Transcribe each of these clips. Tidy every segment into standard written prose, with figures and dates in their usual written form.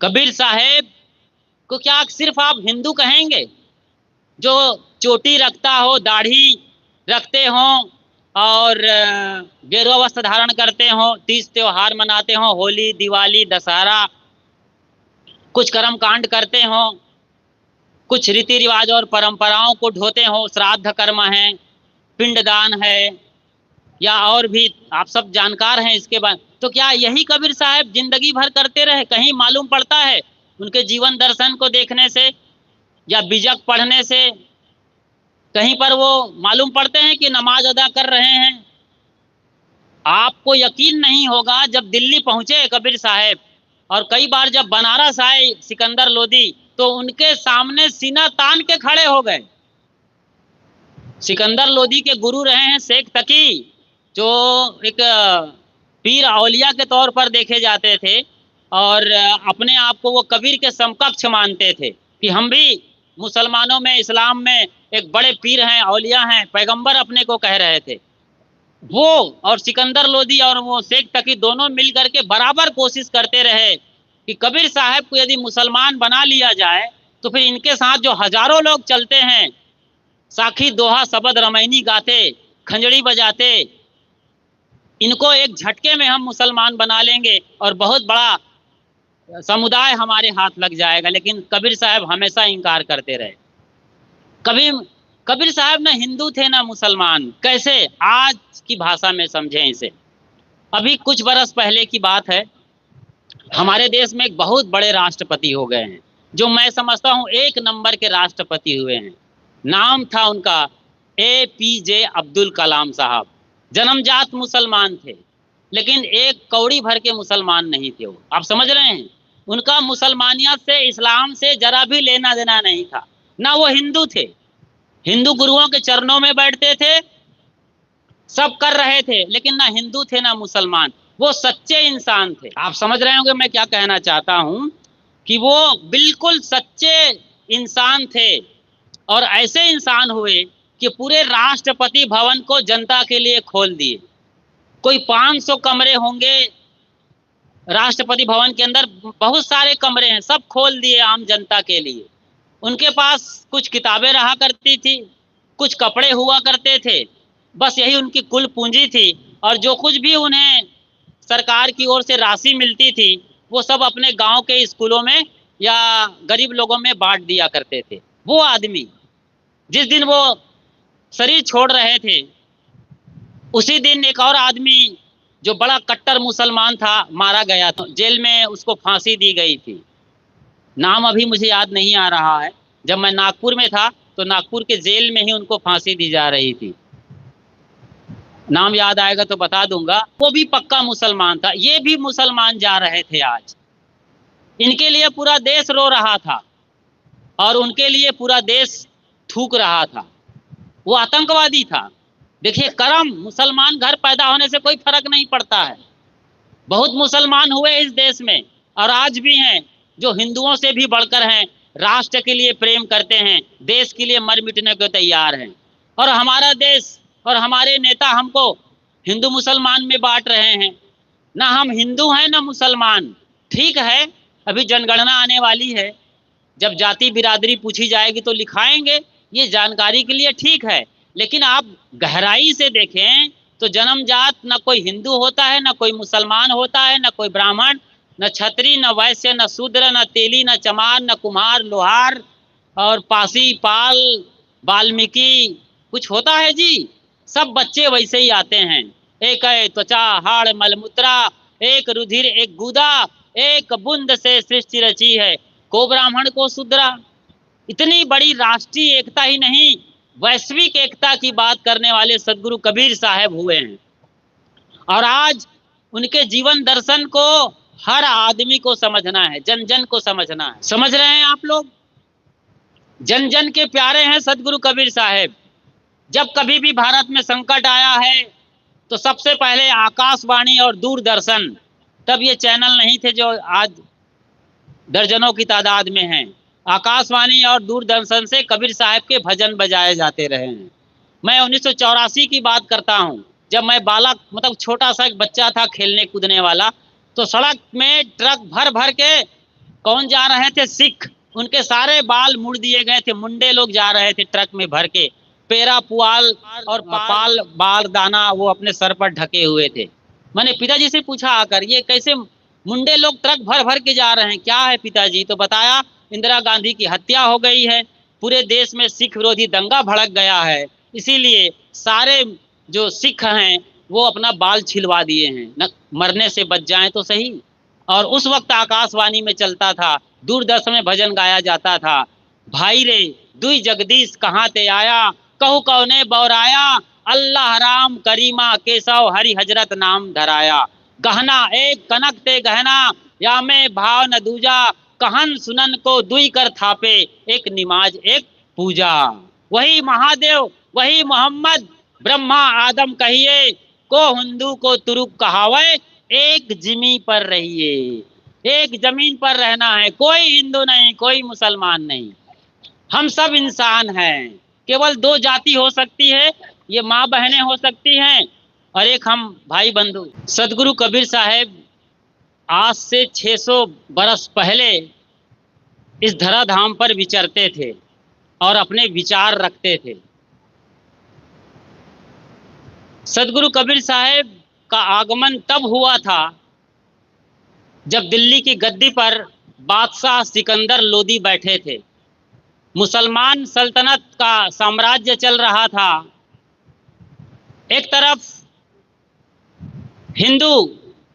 कबीर साहेब को क्या सिर्फ आप हिंदू कहेंगे, जो चोटी रखता हो, दाढ़ी रखते हो और गेरुआ वस्त्र धारण करते हो, तीज त्योहार मनाते हो, होली, दिवाली, दशहरा, कुछ कर्म कांड करते हो, कुछ रीति रिवाज और परंपराओं को ढोते हो, श्राद्ध कर्म है, पिंडदान है, या और भी आप सब जानकार हैं इसके बाद। तो क्या यही कबीर साहब जिंदगी भर करते रहे? कहीं मालूम पड़ता है उनके जीवन दर्शन को देखने से या बीजक पढ़ने से कहीं पर वो मालूम पड़ते हैं कि नमाज अदा कर रहे हैं? आपको यकीन नहीं होगा, जब दिल्ली पहुंचे कबीर साहब और कई बार जब बनारस आए सिकंदर लोदी, तो उनके सामने सीना तान के खड़े हो गए। सिकंदर लोदी के गुरु रहे हैं शेख तकी, जो एक पीर औलिया के तौर पर देखे जाते थे और अपने आप को वो कबीर के समकक्ष मानते थे कि हम भी मुसलमानों में, इस्लाम में एक बड़े पीर हैं, औलिया हैं, पैगंबर अपने को कह रहे थे। वो और सिकंदर लोदी और वो शेख तकी दोनों मिल करके बराबर कोशिश करते रहे कि कबीर साहब को यदि मुसलमान बना लिया जाए तो फिर इनके साथ जो हजारों लोग चलते हैं, साखी दोहा शबद रमैनी गाते, खंजड़ी बजाते, इनको एक झटके में हम मुसलमान बना लेंगे और बहुत बड़ा समुदाय हमारे हाथ लग जाएगा। लेकिन कबीर साहब हमेशा इनकार करते रहे। कबीर साहब ना हिंदू थे ना मुसलमान। कैसे? आज की भाषा में समझें इसे। अभी कुछ बरस पहले की बात है, हमारे देश में एक बहुत बड़े राष्ट्रपति हो गए हैं, जो मैं समझता हूं एक नंबर के राष्ट्रपति हुए हैं। नाम था उनका APJ अब्दुल कलाम साहब। जन्मजात मुसलमान थे, लेकिन एक कौड़ी भर के मुसलमान नहीं थे वो। आप समझ रहे हैं? उनका मुसलमानियत से, इस्लाम से जरा भी लेना देना नहीं था। ना वो हिंदू थे, हिंदू गुरुओं के चरणों में बैठते थे, सब कर रहे थे, लेकिन ना हिंदू थे ना मुसलमान। वो सच्चे इंसान थे। आप समझ रहे होंगे मैं क्या कहना चाहता हूं, कि वो बिल्कुल सच्चे इंसान थे और ऐसे इंसान हुए कि पूरे राष्ट्रपति भवन को जनता के लिए खोल दिए। कोई 500 कमरे होंगे राष्ट्रपति भवन के अंदर, बहुत सारे कमरे हैं, सब खोल दिए आम जनता के लिए। उनके पास कुछ किताबें रहा करती थी, कुछ कपड़े हुआ करते थे, बस यही उनकी कुल पूंजी थी। और जो कुछ भी उन्हें सरकार की ओर से राशि मिलती थी, वो सब अपने गांव के स्कूलों में या गरीब लोगों में बांट दिया करते थे। वो आदमी जिस दिन वो शरीर छोड़ रहे थे, उसी दिन एक और आदमी जो बड़ा कट्टर मुसलमान था मारा गया था। जेल में उसको फांसी दी गई थी। नाम अभी मुझे याद नहीं आ रहा है। जब मैं नागपुर में था तो नागपुर के जेल में ही उनको फांसी दी जा रही थी। नाम याद आएगा तो बता दूंगा। वो भी पक्का मुसलमान था, ये भी मुसलमान जा रहे थे आज। इनके लिए पूरा देश रो रहा था और उनके लिए पूरा देश थूक रहा था। वो आतंकवादी था। देखिए, कर्म, मुसलमान घर पैदा होने से कोई फर्क नहीं पड़ता है। बहुत मुसलमान हुए इस देश में और आज भी हैं, जो हिंदुओं से भी बढ़कर हैं, राष्ट्र के लिए प्रेम करते हैं, देश के लिए मर मिटने को तैयार हैं। और हमारा देश और हमारे नेता हमको हिंदू मुसलमान में बांट रहे हैं। ना हम हिंदू हैं ना मुसलमान। ठीक है, अभी जनगणना आने वाली है, जब जाति बिरादरी पूछी जाएगी तो लिखाएंगे, ये जानकारी के लिए ठीक है। लेकिन आप गहराई से देखें तो जन्मजात न कोई हिंदू होता है, न कोई मुसलमान होता है, न कोई ब्राह्मण, न छत्री, न वैश्य, न शूद्र, न तेली, न चमार, न कुम्हार, लोहार और पासी, पाल, वाल्मीकि कुछ होता है जी। सब बच्चे वैसे ही आते हैं। एक है त्वचा, हाड़, मलमूत्रा, एक रुधिर, एक गुदा, एक बूंद से सृष्टि रची है, को ब्राह्मण को शूद्रा। इतनी बड़ी राष्ट्रीय एकता ही नहीं, वैश्विक एकता की बात करने वाले सदगुरु कबीर साहब हुए हैं। और आज उनके जीवन दर्शन को हर आदमी को समझना है, जन जन को समझना है। समझ रहे हैं आप लोग? जन जन के प्यारे हैं सदगुरु कबीर साहब। जब कभी भी भारत में संकट आया है तो सबसे पहले आकाशवाणी और दूरदर्शन, तब ये चैनल नहीं थे जो आज दर्जनों की तादाद में हैं, आकाशवाणी और दूरदर्शन से कबीर साहब के भजन बजाए जाते रहे हैं। मैं 1984 की बात करता हूँ, जब मैं बालक, मतलब छोटा सा एक बच्चा था खेलने कूदने वाला, तो सड़क में ट्रक भर भर के कौन जा रहे थे? सिख। उनके सारे बाल मुड़ दिए गए थे, मुंडे लोग जा रहे थे ट्रक में भर के, पेरा पुआल और पाल बाल दाना वो अपने सर पर ढके हुए थे। मैंने पिताजी से पूछा आकर, ये कैसे मुंडे लोग ट्रक भर भर के जा रहे हैं, क्या है पिताजी? तो बताया इंदिरा गांधी की हत्या हो गई है, पूरे देश में सिख विरोधी दंगा भड़क गया है, इसीलिए सारे जो सिख हैं वो अपना बाल छिलवा दिए हैं, न मरने से बच जाएं तो सही। और उस वक्त आकाशवाणी में चलता था, दूरदर्शन में भजन गाया जाता था, भाई रे दुई जगदीश कहाँ ते आया, कहू कौने बौराया, अल्लाह राम करीमा केशव हरि हजरत नाम धराया, गहना एक कनक ते गहना, या में भाव न दूजा, कहन सुनन को दुई कर थापे, एक निमाज एक पूजा। वही महादेव वही मोहम्मद, ब्रह्मा आदम कहिए, को हिंदू को तुरुक कहावे, एक जिमी पर रहिए। एक जमीन पर रहना है, कोई हिंदू नहीं, कोई मुसलमान नहीं, हम सब इंसान हैं। केवल दो जाति हो सकती है, ये माँ बहनें हो सकती हैं, और एक हम भाई बंधु। सदगुरु कबीर साहब आज से 600 बरस पहले इस धराधाम पर विचरते थे और अपने विचार रखते थे। सदगुरु कबीर साहब का आगमन तब हुआ था जब दिल्ली की गद्दी पर बादशाह सिकंदर लोदी बैठे थे, मुसलमान सल्तनत का साम्राज्य चल रहा था। एक तरफ हिंदू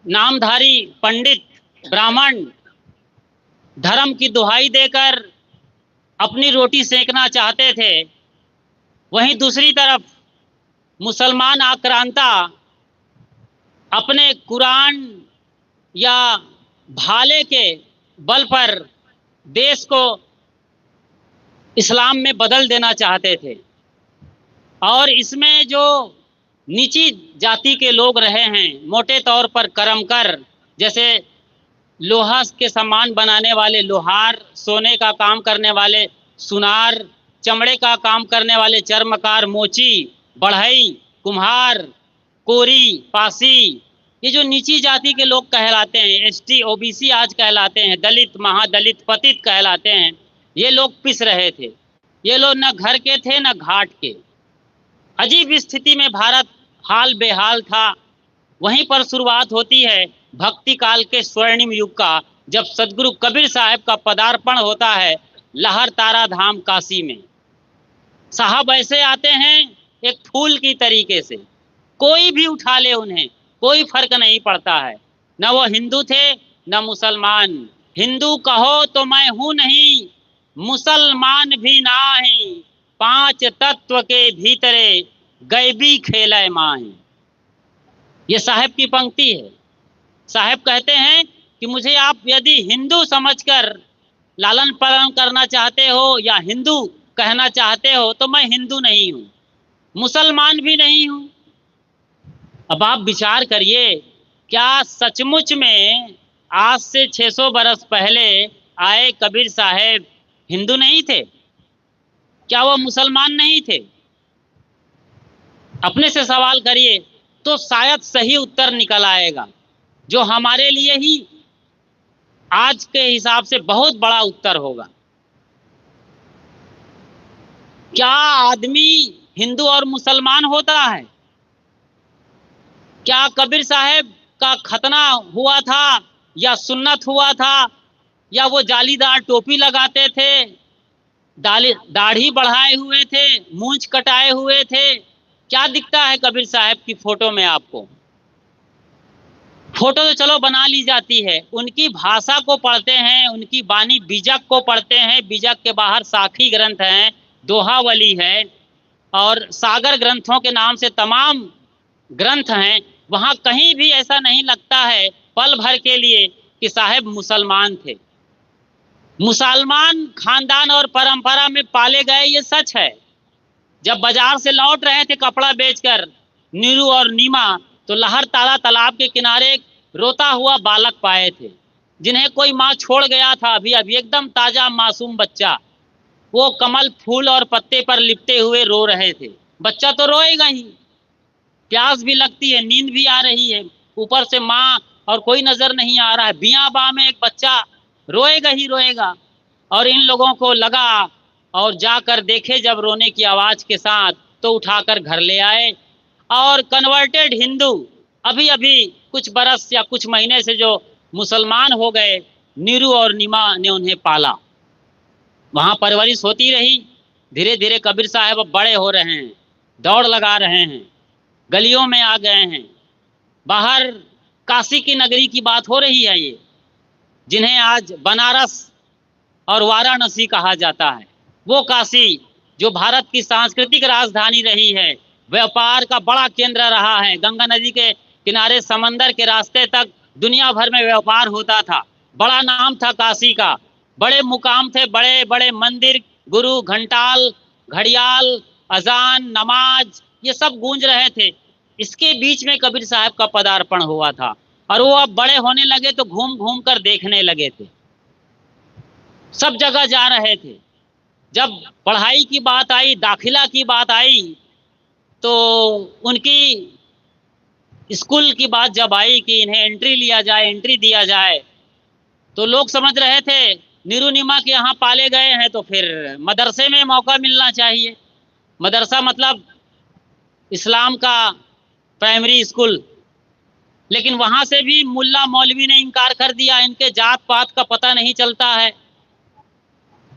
नामधारी पंडित ब्राह्मण धर्म की दुहाई देकर अपनी रोटी सेकना चाहते थे, वहीं दूसरी तरफ मुसलमान आक्रांता अपने कुरान या भाले के बल पर देश को इस्लाम में बदल देना चाहते थे। और इसमें जो नीची जाति के लोग रहे हैं, मोटे तौर पर कर्मकर, जैसे लोहा के सामान बनाने वाले लोहार, सोने का काम करने वाले सुनार, चमड़े का काम करने वाले चर्मकार, मोची, बढ़ई, कुम्हार, कोरी, पासी, ये जो नीची जाति के लोग कहलाते हैं, एसटी ओबीसी आज कहलाते हैं, दलित महादलित पतित कहलाते हैं, ये लोग पिस रहे थे। ये लोग न घर के थे न घाट के। अजीब स्थिति में भारत हाल बेहाल था। वहीं पर शुरुआत होती है भक्ति काल के स्वर्णिम युग का, जब सदगुरु कबीर साहब का पदार्पण होता है लहर तारा धाम काशी में। साहब ऐसे आते हैं एक फूल की तरीके से, कोई भी उठा ले उन्हें कोई फर्क नहीं पड़ता है, न वो हिंदू थे न मुसलमान। हिंदू कहो तो मैं हूं नहीं, मुसलमान भी नाही, पांच तत्व के भीतरे गैबी खेले माही। ये साहब की पंक्ति है। साहब कहते हैं कि मुझे आप यदि हिंदू समझकर लालन पालन करना चाहते हो या हिंदू कहना चाहते हो तो मैं हिंदू नहीं हूँ, मुसलमान भी नहीं हूँ। अब आप विचार करिए, क्या सचमुच में आज से 600 बरस पहले आए कबीर साहब हिंदू नहीं थे? क्या वो मुसलमान नहीं थे? अपने से सवाल करिए तो शायद सही उत्तर निकल आएगा, जो हमारे लिए ही आज के हिसाब से बहुत बड़ा उत्तर होगा। क्या आदमी हिंदू और मुसलमान होता है? क्या कबीर साहब का खतना हुआ था या सुन्नत हुआ था, या वो जालीदार टोपी लगाते थे, दाढ़ी बढ़ाए हुए थे, मूंछ कटाए हुए थे? क्या दिखता है कबीर साहब की फोटो में आपको? फोटो तो चलो बना ली जाती है, उनकी भाषा को पढ़ते हैं, उनकी बानी बीजक को पढ़ते हैं। बीजक के बाहर साखी ग्रंथ हैं, दोहावली है और सागर ग्रंथों के नाम से तमाम ग्रंथ हैं। वहाँ कहीं भी ऐसा नहीं लगता है पल भर के लिए कि साहब मुसलमान थे। मुसलमान खानदान और परंपरा में पाले गए, ये सच है। जब बाजार से लौट रहे थे कपड़ा बेचकर नीरू और नीमा, तो लहर तारा तालाब के किनारे रोता हुआ बालक पाए थे, जिन्हें कोई माँ छोड़ गया था अभी अभी, एकदम ताजा मासूम बच्चा। वो कमल फूल और पत्ते पर लिपटे हुए रो रहे थे। बच्चा तो रोएगा ही, प्यास भी लगती है, नींद भी आ रही है, ऊपर से माँ और कोई नजर नहीं आ रहा है। बियां बा में एक बच्चा रोएगा ही रोएगा। और इन लोगों को लगा, और जाकर देखे जब रोने की आवाज़ के साथ, तो उठाकर घर ले आए। और कन्वर्टेड हिंदू अभी अभी कुछ बरस या कुछ महीने से जो मुसलमान हो गए, नीरू और नीमा ने उन्हें पाला। वहाँ परवरिश होती रही। धीरे धीरे कबीर साहब अब बड़े हो रहे हैं, दौड़ लगा रहे हैं, गलियों में आ गए हैं। बाहर काशी की नगरी की बात हो रही है, ये जिन्हें आज बनारस और वाराणसी कहा जाता है, वो काशी जो भारत की सांस्कृतिक राजधानी रही है, व्यापार का बड़ा केंद्र रहा है। गंगा नदी के किनारे समंदर के रास्ते तक दुनिया भर में व्यापार होता था। बड़ा नाम था काशी का, बड़े मुकाम थे, बड़े बड़े मंदिर, गुरु, घंटाल, घड़ियाल, अजान, नमाज, ये सब गूंज रहे थे। इसके बीच में कबीर साहब का पदार्पण हुआ था, और वो अब बड़े होने लगे तो घूम घूम कर देखने लगे थे, सब जगह जा रहे थे। जब पढ़ाई की बात आई, दाखिला की बात आई, तो उनकी स्कूल की बात जब आई कि इन्हें एंट्री लिया जाए, एंट्री दिया जाए, तो लोग समझ रहे थे नीरू नीमा के यहाँ पाले गए हैं तो फिर मदरसे में मौका मिलना चाहिए। मदरसा मतलब इस्लाम का प्राइमरी स्कूल। लेकिन वहाँ से भी मुल्ला मौलवी ने इनकार कर दिया, इनके जात पात का पता नहीं चलता है,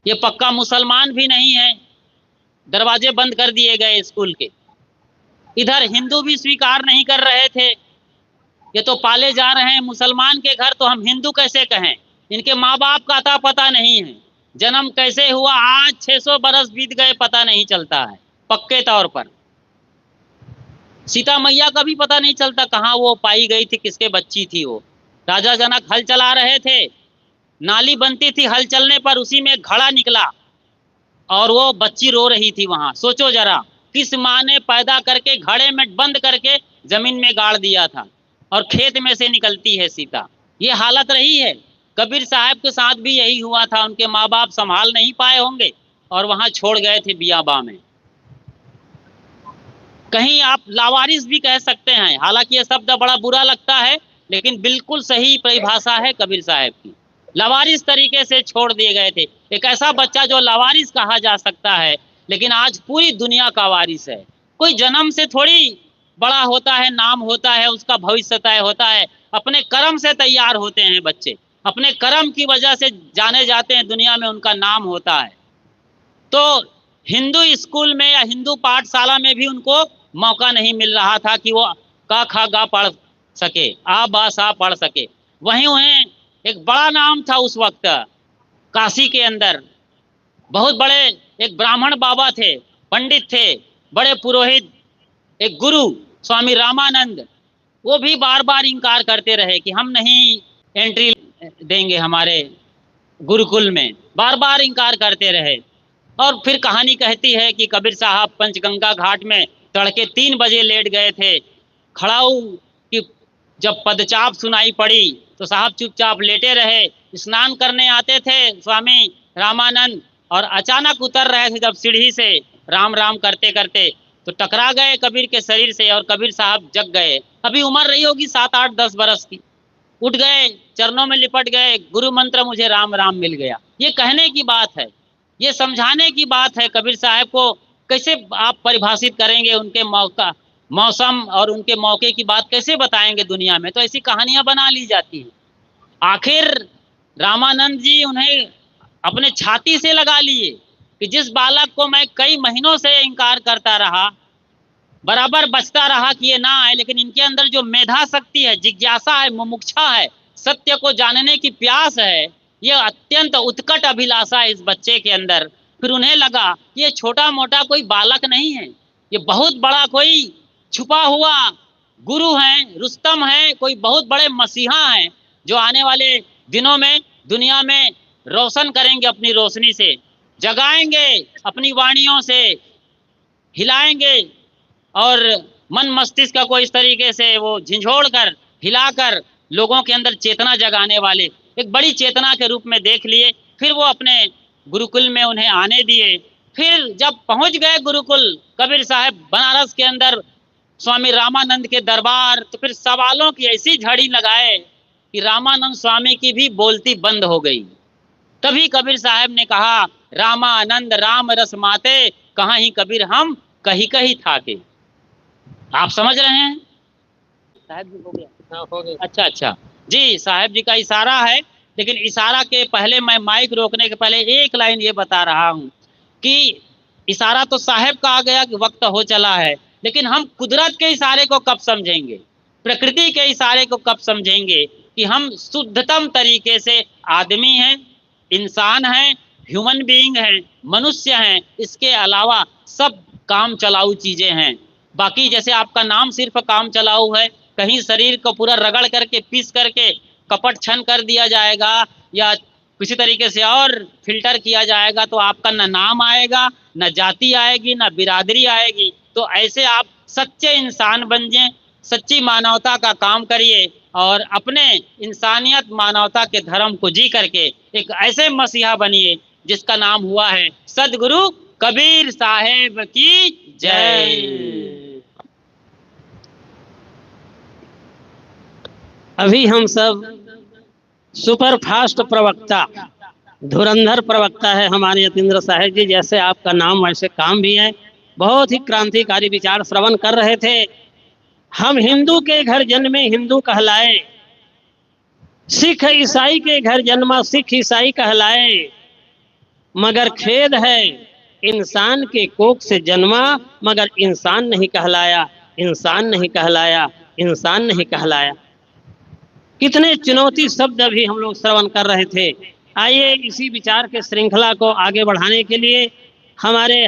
ये पक्का मुसलमान भी नहीं है। दरवाजे बंद कर दिए गए स्कूल के। इधर हिंदू भी स्वीकार नहीं कर रहे थे, ये तो पाले जा रहे हैं मुसलमान के घर, तो हम हिंदू कैसे कहें। इनके माँ बाप का अता पता नहीं है, जन्म कैसे हुआ आज 600 बरस बीत गए पता नहीं चलता है पक्के तौर पर। सीता मैया का भी पता नहीं चलता कहाँ वो पाई गई थी, किसके बच्ची थी वो। राजा जनक हल चला रहे थे, नाली बनती थी हल चलने पर, उसी में घड़ा निकला और वो बच्ची रो रही थी वहां। सोचो जरा, किस माँ ने पैदा करके घड़े में बंद करके जमीन में गाड़ दिया था, और खेत में से निकलती है सीता। ये हालत रही है। कबीर साहब के साथ भी यही हुआ था, उनके माँ बाप संभाल नहीं पाए होंगे और वहां छोड़ गए थे बियाबा में। कहीं आप लावारिस भी कह सकते हैं, हालांकि ये शब्द बड़ा बुरा लगता है, लेकिन बिल्कुल सही परिभाषा है कबीर साहब की। लावारिस तरीके से छोड़ दिए गए थे। एक ऐसा बच्चा जो लावारिस कहा जा सकता है, लेकिन आज पूरी दुनिया का वारिस है। कोई जन्म से थोड़ी बड़ा होता है, नाम होता है, उसका भविष्य तय होता है। अपने कर्म से तैयार होते हैं बच्चे, अपने कर्म की वजह से जाने जाते हैं दुनिया में, उनका नाम होता है। तो हिंदू स्कूल में या हिंदू पाठशाला में भी उनको मौका नहीं मिल रहा था कि वो का खा गा पढ़ सके, आ बा सा पढ़ सके। वहीं उन्हें एक बड़ा नाम था उस वक्त काशी के अंदर। बहुत बड़े एक ब्राह्मण बाबा थे, पंडित थे, बड़े पुरोहित, एक गुरु स्वामी रामानंद, वो भी बार बार इनकार करते रहे कि हम नहीं एंट्री देंगे हमारे गुरुकुल में, बार बार इनकार करते रहे। और फिर कहानी कहती है कि कबीर साहब पंचगंगा घाट में तड़के 3 बजे लेट गए थे। खड़ाऊ की जब पदचाप सुनाई पड़ी तो साहब चुपचाप लेटे रहे। स्नान करने आते थे स्वामी रामानंद, और अचानक उतर रहे थे जब सीढ़ी से राम राम करते करते, तो टकरा गए कबीर के शरीर से, और कबीर साहब जग गए। अभी उम्र रही होगी 7, 8, 10 बरस की। उठ गए, चरणों में लिपट गए, गुरु मंत्र मुझे राम राम मिल गया। ये कहने की बात है, ये समझाने की बात है। कबीर साहब को कैसे आप परिभाषित करेंगे, उनके मौसम और उनके मौके की बात कैसे बताएंगे दुनिया में। तो ऐसी कहानियां बना ली जाती हैं। आखिर रामानंद जी उन्हें अपने छाती से लगा लिए कि जिस बालक को मैं कई महीनों से इनकार करता रहा, बराबर बचता रहा कि ये ना आए, लेकिन इनके अंदर जो मेधा शक्ति है, जिज्ञासा है, मुमुक्षा है, सत्य को जानने की प्यास है, ये अत्यंत उत्कट अभिलाषा है इस बच्चे के अंदर। फिर उन्हें लगा ये छोटा मोटा कोई बालक नहीं है, ये बहुत बड़ा कोई छुपा हुआ गुरु है, रुस्तम है, कोई बहुत बड़े मसीहा हैं जो आने वाले दिनों में दुनिया में रोशन करेंगे, अपनी रोशनी से जगाएंगे, अपनी वाणियों से हिलाएंगे, और मन मस्तिष्क को इस तरीके से वो झिझोड़ कर हिलाकर लोगों के अंदर चेतना जगाने वाले एक बड़ी चेतना के रूप में देख लिए। फिर वो अपने गुरुकुल में उन्हें आने दिए। फिर जब पहुंच गए गुरुकुल कबीर साहब बनारस के अंदर स्वामी रामानंद के दरबार, तो फिर सवालों की ऐसी झड़ी लगाए कि रामानंद स्वामी की भी बोलती बंद हो गई। तभी कबीर साहब ने कहा, रामानंद राम रस माते, कहाँ ही कबीर हम कहीं कहीं था के। आप समझ रहे हैं? साहब जी हो गया? हाँ, हो गया। अच्छा अच्छा जी, साहब जी का इशारा है, लेकिन इशारा के पहले मैं माइक रोकने के पहले एक लाइन ये बता रहा हूँ कि इशारा तो साहब का आ गया कि वक्त हो चला है, लेकिन हम कुदरत के इशारे को कब समझेंगे, प्रकृति के इशारे को कब समझेंगे कि हम शुद्धतम तरीके से आदमी हैं, इंसान हैं, ह्यूमन बीइंग हैं, मनुष्य हैं, इसके अलावा सब काम चलाऊ चीजें हैं। बाकी जैसे आपका नाम सिर्फ काम चलाऊ है, कहीं शरीर को पूरा रगड़ करके पीस करके कपट छन कर दिया जाएगा या किसी तरीके से और फिल्टर किया जाएगा तो आपका न नाम आएगा, न जाति आएगी, न बिरादरी आएगी। तो ऐसे आप सच्चे इंसान बन जाएं, सच्ची मानवता का काम करिए और अपने इंसानियत मानवता के धर्म को जी करके एक ऐसे मसीहा बनिए जिसका नाम हुआ है सदगुरु कबीर साहेब की जय। अभी हम सब सुपर फास्ट प्रवक्ता, धुरंधर प्रवक्ता है हमारे यतीन्द्र साहब जी, जैसे आपका नाम वैसे काम भी है। बहुत ही क्रांतिकारी विचार श्रवण कर रहे थे। हम हिंदू के घर जन्मे हिंदू कहलाए, सिख ईसाई के घर जन्मा सिख ईसाई कहलाए, मगर खेद है इंसान के कोख से जन्मा मगर इंसान नहीं कहलाया, इंसान नहीं कहलाया, इंसान नहीं कहलाया। कितने चुनौती शब्द अभी हम लोग श्रवण कर रहे थे। आइए इसी विचार के श्रृंखला को आगे बढ़ाने के लिए हमारे